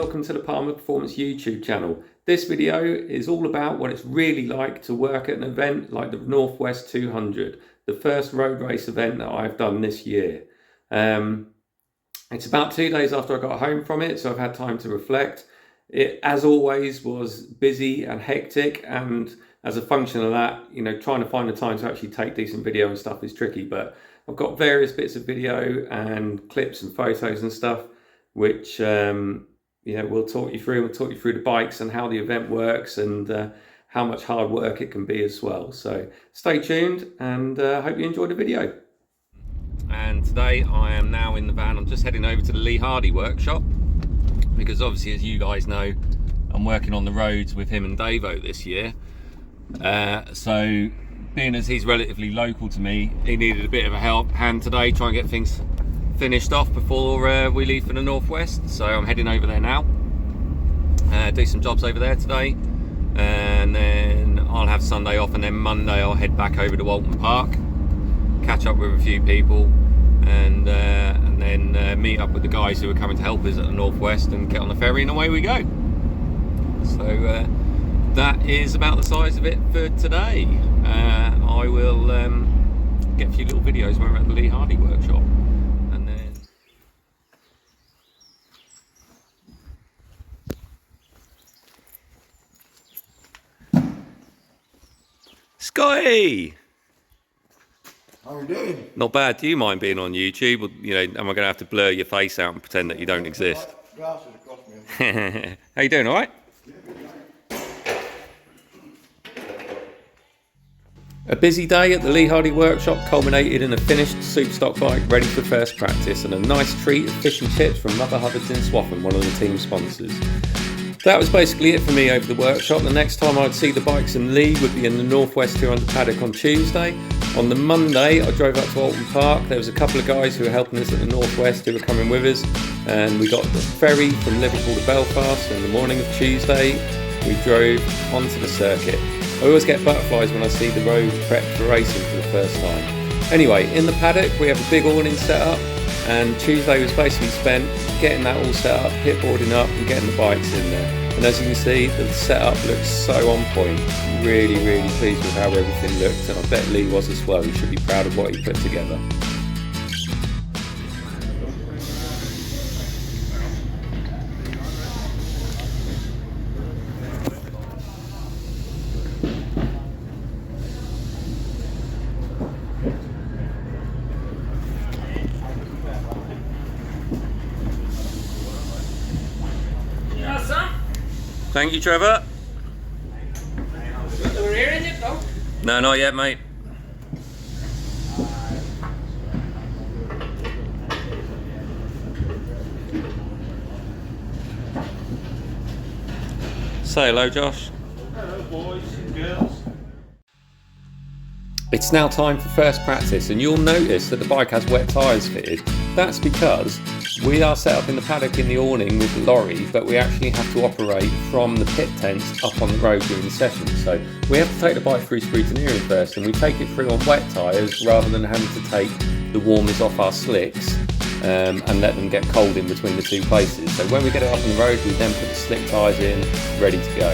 welcome to the Palmer Performance YouTube channel. This video is all about what it's really like to work at an event like the Northwest 200, the first road race event that I've done this year. It's about 2 days after I got home from it, so I've had time to reflect. It, as always, was busy and hectic, and as a function of that, you know, trying to find the time to actually take decent video and stuff is tricky, but I've got various bits of video and clips and photos and stuff which we'll talk you through. We'll talk you through the bikes and how the event works and how much hard work it can be as well. So stay tuned and hope you enjoy the video. And today I am now in the van. I'm just heading over to the Lee Hardy workshop because obviously, as you guys know, I'm working on the roads with him and Davo this year. So being as he's relatively local to me, he needed a bit of a hand today, try and get things finished off before we leave for the Northwest. So I'm heading over there now, do some jobs over there today, and then I'll have Sunday off, and then Monday I'll head back over to Walton Park, catch up with a few people, and then meet up with the guys who are coming to help us at the Northwest and get on the ferry, and away we go. So that is about the size of it for today. I will get a few little videos when we're at the Lee Hardy workshop. Scotty! How are you doing? Not bad. Do you mind being on YouTube? Or, you know, am I going to have to blur your face out and pretend that you don't exist? Glasses across me. How you doing, all right? A busy day at the Lee Hardy workshop culminated in a finished Superstock bike ready for first practice and a nice treat of fish and chips from Mother Hubbard's in Swaffham, one of the team sponsors. That was basically it for me over the workshop. The next time I'd see the bikes in Lee would be in the Northwest 200 paddock on Tuesday. On the Monday I drove up to Walton Park. There was a couple of guys who were helping us at the Northwest who were coming with us, and we got the ferry from Liverpool to Belfast, and the morning of Tuesday we drove onto the circuit. I always get butterflies when I see the road prepped for racing for the first time. Anyway, in the paddock we have a big awning set up, and Tuesday was basically spent getting that all set up, pitboarding up and getting the bikes in there. And as you can see, the setup looks so on point. Really pleased with how everything looked, and I bet Lee was as well. He should be proud of what he put together. Thank you, Trevor. Got the rear in it though? No, not yet, mate. Say hello, Josh. Hello, boys and girls. It's now time for first practice, and you'll notice that the bike has wet tyres fitted. That's because we are set up in the paddock in the awning with the lorry, but we actually have to operate from the pit tents up on the road during the session. So we have to take the bike through scrutineering first, and we take it through on wet tyres rather than having to take the warmers off our slicks and let them get cold in between the two places. So when we get it up on the road, we then put the slick tyres in, ready to go.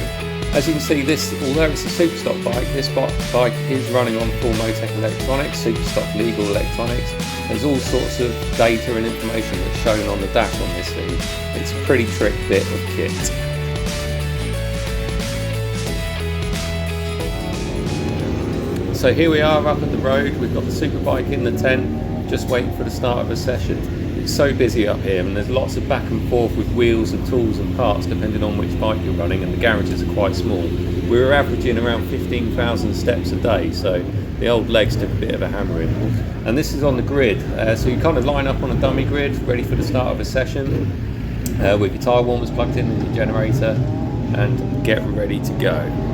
As you can see, this, although it's a Superstock bike, this bike is running on full Motec electronics, Superstock legal electronics. There's all sorts of data and information that's shown on the dash on this thing. It's a pretty trick bit of kit. So here we are up at the road. We've got the Superbike in the tent, just waiting for the start of a session. It's so busy up here, and there's lots of back and forth with wheels and tools and parts depending on which bike you're running, and the garages are quite small. We were averaging around 15,000 steps a day, so the old legs took a bit of a hammering. And this is on the grid, so you kind of line up on a dummy grid ready for the start of a session with your tyre warmers plugged in and your generator, and get ready to go.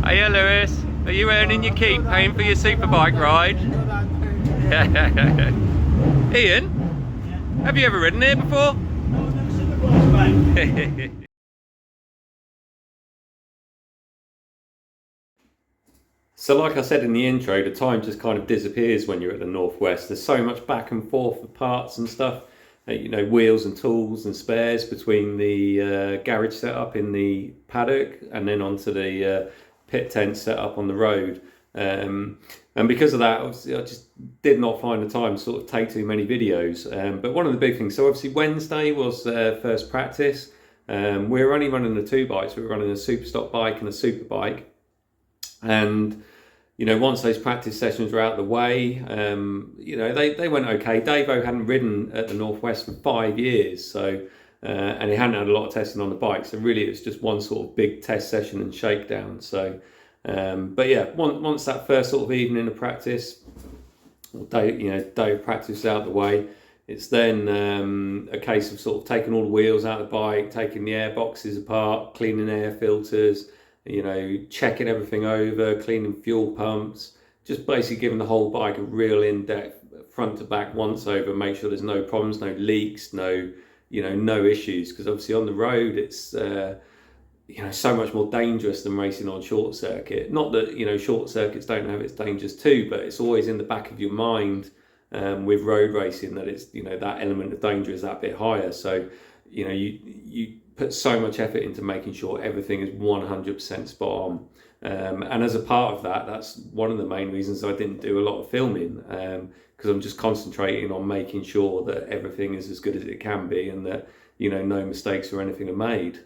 Hiya Lewis, are you earning your keep paying for your Superbike ride? Ian, have you ever ridden here before? No, I've never seen the Causeway. So like I said in the intro, the time just kind of disappears when you're at the Northwest. There's so much back and forth for parts and stuff, you know, wheels and tools and spares between the garage setup in the paddock and then onto the pit tent set up on the road. And because of that, obviously, I just did not find the time to sort of take too many videos. But one of the big things, so obviously Wednesday was first practice. We were only running the two bikes. We were running a Superstock bike and a Superbike. And, you know, once those practice sessions were out of the way, you know, they went okay. Davo hadn't ridden at the Northwest for 5 years. So, and he hadn't had a lot of testing on the bike. So really it was just one sort of big test session and shakedown. So, but yeah, once that first sort of evening of practice, or day of practice out of the way, it's then a case of sort of taking all the wheels out of the bike, taking the air boxes apart, cleaning air filters, you know, checking everything over, cleaning fuel pumps, just basically giving the whole bike a real in-depth front to back once over, make sure there's no problems, no leaks, no issues, because obviously on the road it's you know, so much more dangerous than racing on short circuit. Not that, you know, short circuits don't have its dangers too, but it's always in the back of your mind with road racing that it's, you know, that element of danger is that bit higher. So, you know, you put so much effort into making sure everything is 100% spot on. And as a part of that, that's one of the main reasons I didn't do a lot of filming, because I'm just concentrating on making sure that everything is as good as it can be and that, you know, no mistakes or anything are made.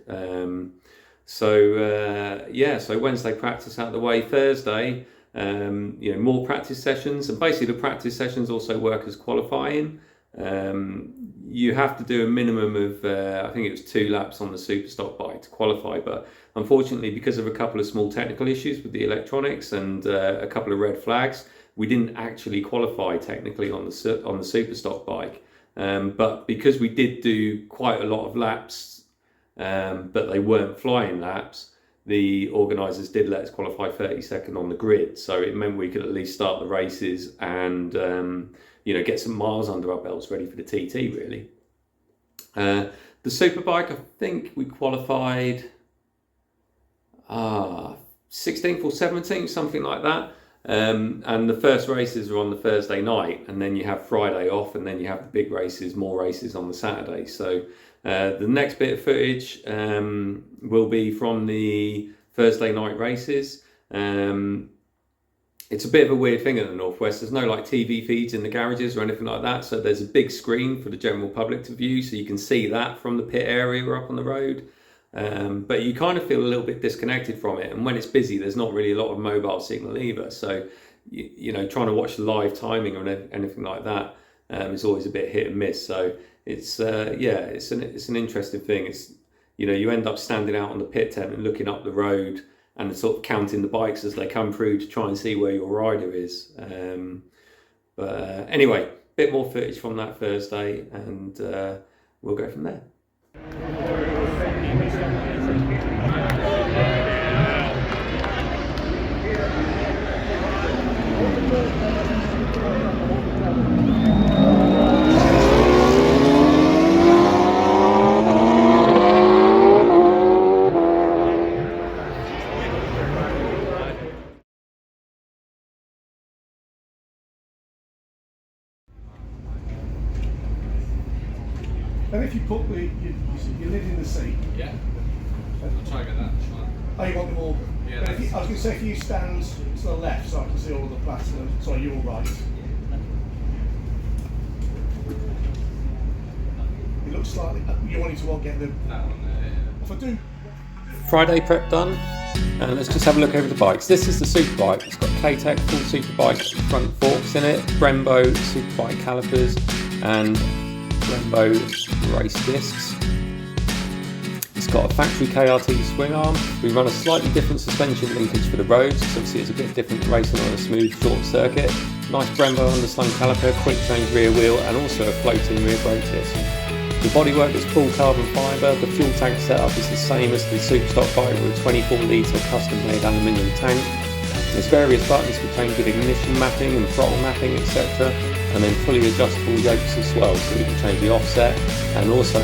So Wednesday practice out of the way. Thursday, you know, more practice sessions, and basically the practice sessions also work as qualifying. You have to do a minimum of I think it was 2 laps on the Superstock bike to qualify, but unfortunately because of a couple of small technical issues with the electronics and a couple of red flags, we didn't actually qualify technically on the Superstock bike. But because we did do quite a lot of laps, but they weren't flying laps, the organisers did let us qualify 32nd on the grid, so it meant we could at least start the races and you know, get some miles under our belts ready for the TT really. The Superbike, I think we qualified 16th or 17th, something like that. And the first races are on the Thursday night, and then you have Friday off, and then you have the big races, more races on the Saturday. So the next bit of footage will be from the Thursday night races. It's a bit of a weird thing at the Northwest. There's no like TV feeds in the garages or anything like that. So there's a big screen for the general public to view, so you can see that from the pit area or up on the road. But you kind of feel a little bit disconnected from it. And when it's busy, there's not really a lot of mobile signal either. So, you know, trying to watch the live timing or anything like that is always a bit hit and miss. So it's, it's an interesting thing. It's, you know, you end up standing out on the pit tent and looking up the road and sort of counting the bikes as they come through to try and see where your rider is. But anyway, a bit more footage from that Thursday, and we'll go from there. And if you put your lid in the seat. Yeah. I'll try and get that. Oh, you want them all? Yeah, I was going to say, if you stand to the left so I can see all of the platinum. Sorry, you're all right. It looks slightly. You wanted to get the. That one there, yeah. If I do. Friday prep done, and let's just have a look over the bikes. This is the Superbike. It's got K-Tech full Superbike front forks in it, Brembo Superbike calipers, and Brembo race discs. It's got a factory KRT swing arm. We run a slightly different suspension linkage for the roads, because obviously it's a bit different racing on a smooth short circuit. Nice Brembo underslung caliper, quick change rear wheel, and also a floating rear brake disc. The bodywork is full carbon fibre. The fuel tank setup is the same as the Superstock bike with a 24 litre custom made aluminium tank. There's various buttons for changing ignition mapping and throttle mapping, etc. And then fully adjustable yokes as well, so we can change the offset, and also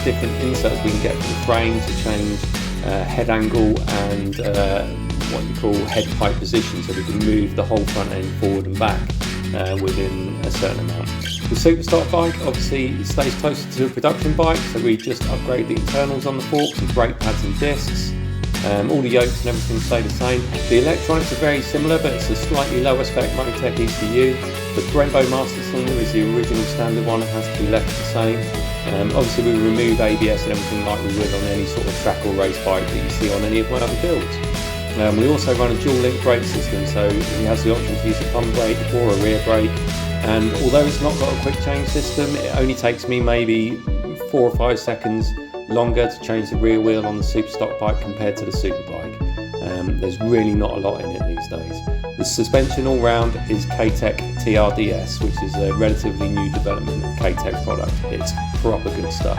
different inserts we can get for the frame to change head angle and what you call head pipe position, so we can move the whole front end forward and back within a certain amount. The Superstock bike obviously stays closer to a production bike, so we just upgrade the internals on the forks and brake pads and discs. All the yokes and everything stay the same. The electronics are very similar, but it's a slightly lower spec Motec ECU. The Brembo master cylinder is the original standard one, it has to be left the same. Obviously we remove ABS and everything like we would on any sort of track or race bike that you see on any of my other builds. We also run a dual link brake system, so it has the option to use a front brake or a rear brake. And although it's not got a quick change system, it only takes me maybe 4 or 5 seconds longer to change the rear wheel on the Superstock bike compared to the Superbike. There's really not a lot in it these days. The suspension all round is K-Tech TRDS, which is a relatively new development of K-Tech product. It's proper good stuff.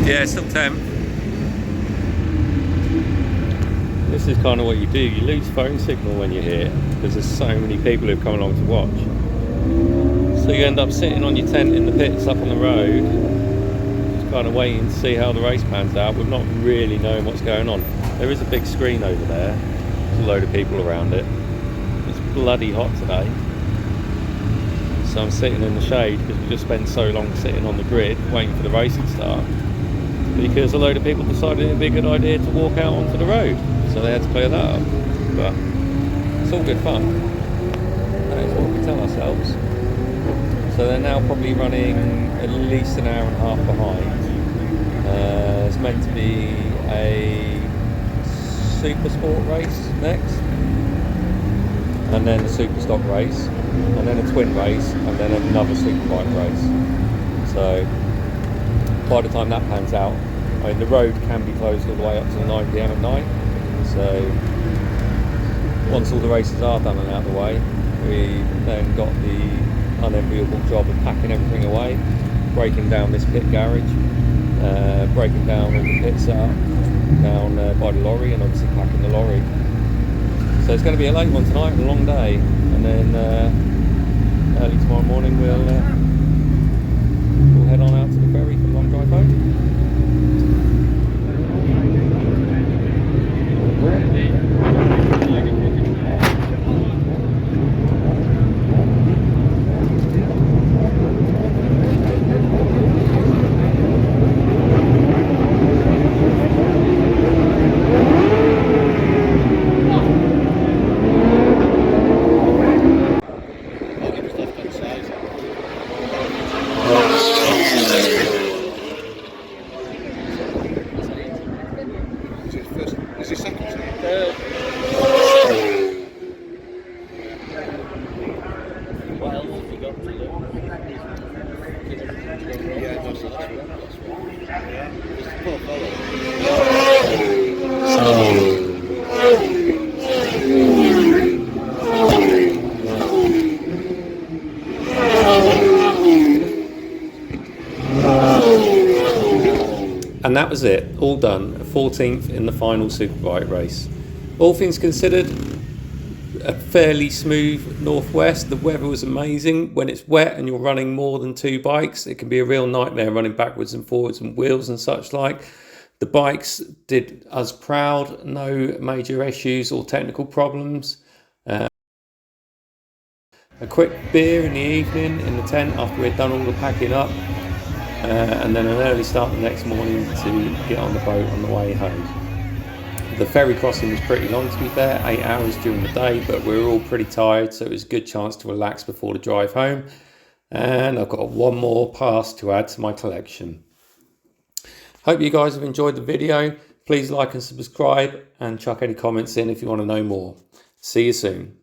Yeah, still temp. This is kind of what you do. You lose phone signal when you're here because there's so many people who've come along to watch. So you end up sitting on your tent in the pits up on the road, just kind of waiting to see how the race pans out with not really knowing what's going on. There is a big screen over there. There's a load of people around it. It's bloody hot today. So I'm sitting in the shade because we just spent so long sitting on the grid waiting for the race to start, because a load of people decided it'd be a good idea to walk out onto the road, so they had to clear that up. But it's all good fun. That is what we tell ourselves. So they're now probably running at least an hour and a half behind. It's meant to be a super sport race next, and then a Superstock race, and then a twin race, and then another Superbike race. So by the time that pans out, I mean, the road can be closed all the way up till 9 PM at night. So once all the races are done and out of the way, we then got the unenviable job of packing everything away, breaking down this pit garage, breaking down all the pit setup down by the lorry, and obviously packing the lorry. So it's going to be a late one tonight, a long day, and then early tomorrow morning we'll head on out to the ferry for the long drive home. And that was it, all done, 14th in the final Superbike race. All things considered, a fairly smooth northwest. The weather was amazing. When it's wet and you're running more than 2 bikes, it can be a real nightmare running backwards and forwards and wheels and such like. The bikes did us proud, no major issues or technical problems. a quick beer in the evening in the tent after we'd done all the packing up, and then an early start the next morning to get on the boat on the way home. The ferry crossing was pretty long, to be fair, 8 hours during the day, but we were all pretty tired, so it was a good chance to relax before the drive home. And I've got one more pass to add to my collection. Hope you guys have enjoyed the video. Please like and subscribe, and chuck any comments in if you want to know more. See you soon.